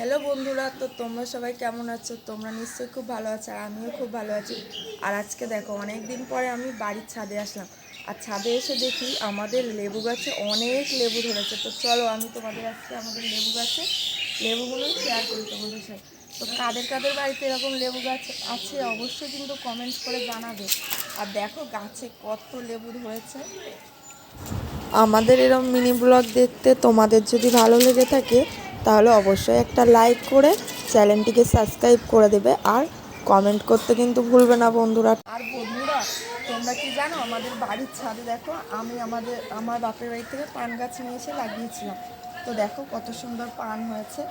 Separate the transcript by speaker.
Speaker 1: Hello বন্ধুরা, তো তোমরা সবাই কেমন আছো? তোমরা নিশ্চয়ই খুব ভালো আছো, আর আমিও খুব ভালো আছি। আর আজকে দেখো, অনেক দিন পরে আমি বাড়ির ছাদে আসলাম। আর ছাদে এসে দেখি আমাদের লেবু গাছে অনেক লেবু ধরেছে। তো চলো আমি তোমাদের আজকে আমাদের লেবু গাছে লেবুগুলো শেয়ার করি তোমাদের সাথে। তো কাদের কাদের বাড়িতে এরকম লেবু গাছ আছে অবশ্যই কিন্তু কমেন্টস করে জানাবে। আর দেখো গাছে কত লেবু ধরেছে। আমাদের এরকম মিনি ব্লগ দেখতে তোমাদের যদি ভালো লেগে থাকে তাহলে অবশ্যই একটা লাইক করে চ্যানেলটিকে সাবস্ক্রাইব করে দেবে, আর কমেন্ট করতে কিন্তু ভুলবে না বন্ধুরা। আর বন্ধুরা, তোমরা কি জানো, আমাদের বাড়ির ছাদে দেখো আমি আমার বাপের বাড়ি থেকে পান গাছ নিয়ে এসে লাগিয়েছিলাম। তো দেখো কত সুন্দর পান হয়েছে।